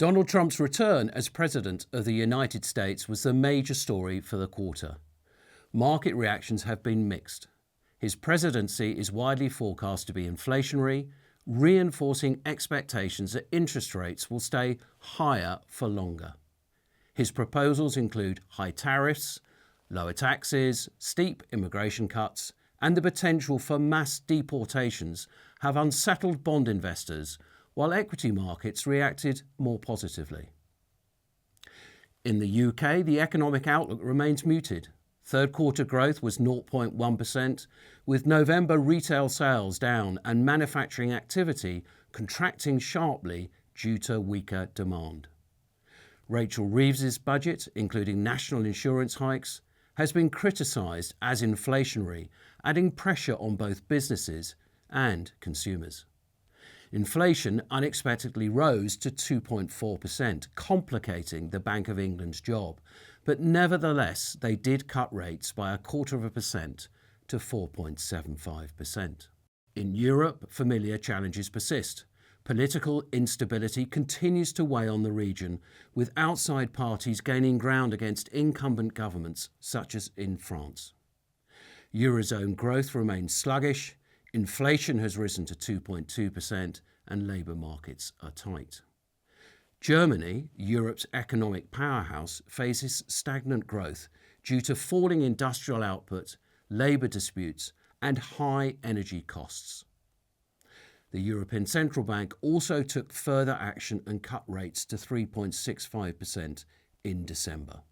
Donald Trump's return as President of the United States was the major story for the quarter. Market reactions have been mixed. His presidency is widely forecast to be inflationary, reinforcing expectations that interest rates will stay higher for longer. His proposals include high tariffs, lower taxes, steep immigration cuts, and the potential for mass deportations have unsettled bond investors, while equity markets reacted more positively. In the UK, the economic outlook remains muted. Third quarter growth was 0.1%, with November retail sales down and manufacturing activity contracting sharply due to weaker demand. Rachel Reeves's budget, including national insurance hikes, has been criticised as inflationary, adding pressure on both businesses and consumers. Inflation unexpectedly rose to 2.4%, complicating the Bank of England's job, but nevertheless they did cut rates by 0.25% to 4.75%. In Europe, familiar challenges persist. Political instability continues to weigh on the region, with outside parties gaining ground against incumbent governments, such as in France. Eurozone growth remains sluggish, inflation has risen to 2.2%, and labour markets are tight. Germany, Europe's economic powerhouse, faces stagnant growth due to falling industrial output, labour disputes, and high energy costs. The European Central Bank also took further action and cut rates to 3.65% in December.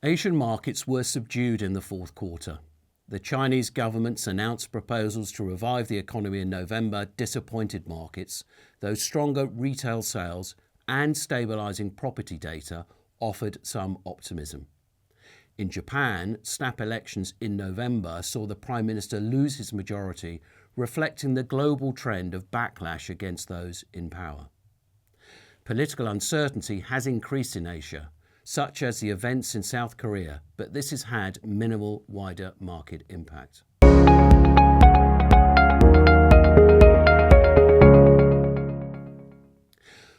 Asian markets were subdued in the fourth quarter. The Chinese government's announced proposals to revive the economy in November disappointed markets, though stronger retail sales and stabilising property data offered some optimism. In Japan, snap elections in November saw the Prime Minister lose his majority, reflecting the global trend of backlash against those in power. Political uncertainty has increased in Asia, such as the events in South Korea, but this has had minimal wider market impact.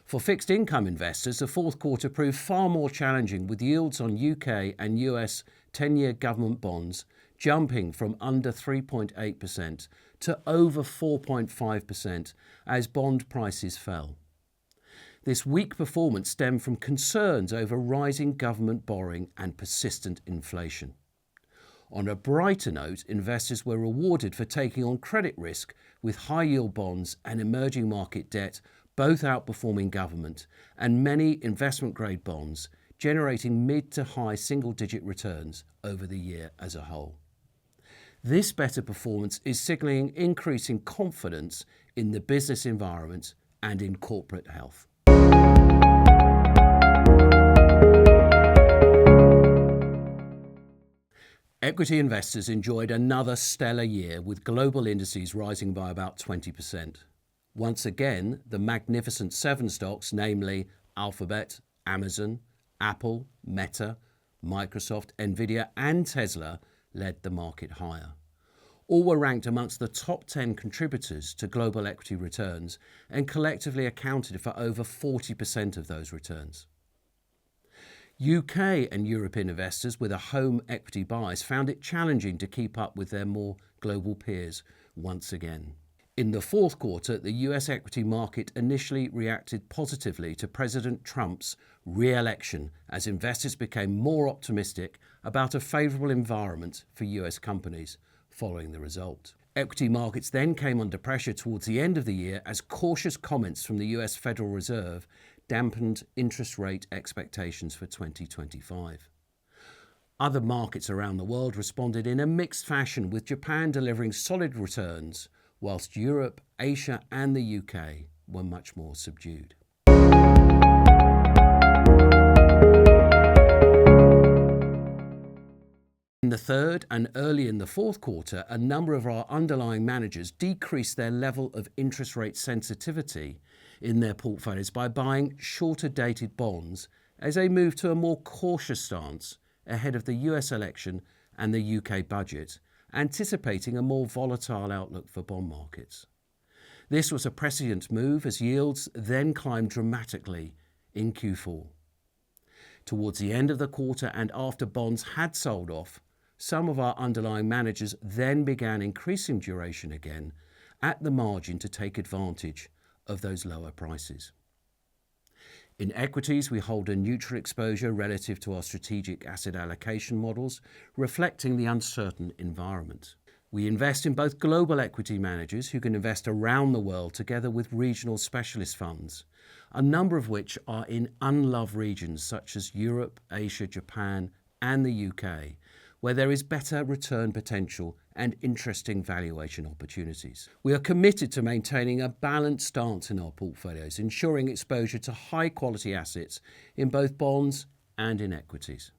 For fixed income investors, the fourth quarter proved far more challenging, with yields on UK and US 10-year government bonds jumping from under 3.8% to over 4.5% as bond prices fell. This weak performance stemmed from concerns over rising government borrowing and persistent inflation. On a brighter note, investors were rewarded for taking on credit risk, with high-yield bonds and emerging market debt both outperforming government, and many investment-grade bonds generating mid to high single-digit returns over the year as a whole. This better performance is signalling increasing confidence in the business environment and in corporate health. Equity investors enjoyed another stellar year, with global indices rising by about 20%. Once again, the Magnificent Seven stocks, namely Alphabet, Amazon, Apple, Meta, Microsoft, Nvidia, and Tesla, led the market higher. All were ranked amongst the top 10 contributors to global equity returns and collectively accounted for over 40% of those returns. UK and European investors with a home equity bias found it challenging to keep up with their more global peers once again. In the fourth quarter, the US equity market initially reacted positively to President Trump's re-election as investors became more optimistic about a favourable environment for US companies following the result. Equity markets then came under pressure towards the end of the year as cautious comments from the US Federal Reserve dampened interest rate expectations for 2025. Other markets around the world responded in a mixed fashion, with Japan delivering solid returns, whilst Europe, Asia and the UK were much more subdued. In the third and early in the fourth quarter, a number of our underlying managers decreased their level of interest rate sensitivity in their portfolios by buying shorter dated bonds as they moved to a more cautious stance ahead of the US election and the UK budget, anticipating a more volatile outlook for bond markets. This was a prescient move as yields then climbed dramatically in Q4. Towards the end of the quarter and after bonds had sold off, some of our underlying managers then began increasing duration again at the margin to take advantage of those lower prices. In equities, we hold a neutral exposure relative to our strategic asset allocation models, reflecting the uncertain environment. We invest in both global equity managers who can invest around the world together with regional specialist funds, a number of which are in unloved regions such as Europe, Asia, Japan and the UK, where there is better return potential and interesting valuation opportunities. We are committed to maintaining a balanced stance in our portfolios, ensuring exposure to high quality assets in both bonds and in equities.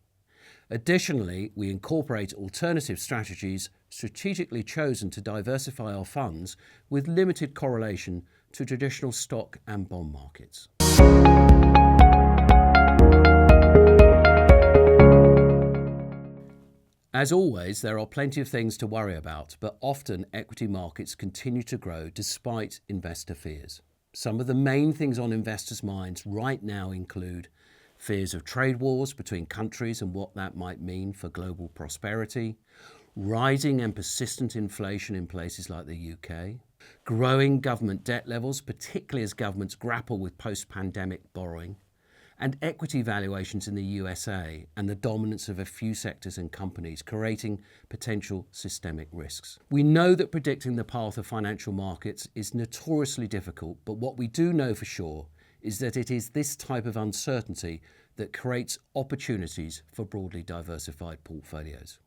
Additionally, we incorporate alternative strategies strategically chosen to diversify our funds with limited correlation to traditional stock and bond markets. As always, there are plenty of things to worry about, but often equity markets continue to grow despite investor fears. Some of the main things on investors' minds right now include fears of trade wars between countries and what that might mean for global prosperity, rising and persistent inflation in places like the UK, growing government debt levels, particularly as governments grapple with post-pandemic borrowing, and equity valuations in the USA and the dominance of a few sectors and companies creating potential systemic risks. We know that predicting the path of financial markets is notoriously difficult, but what we do know for sure is that it is this type of uncertainty that creates opportunities for broadly diversified portfolios.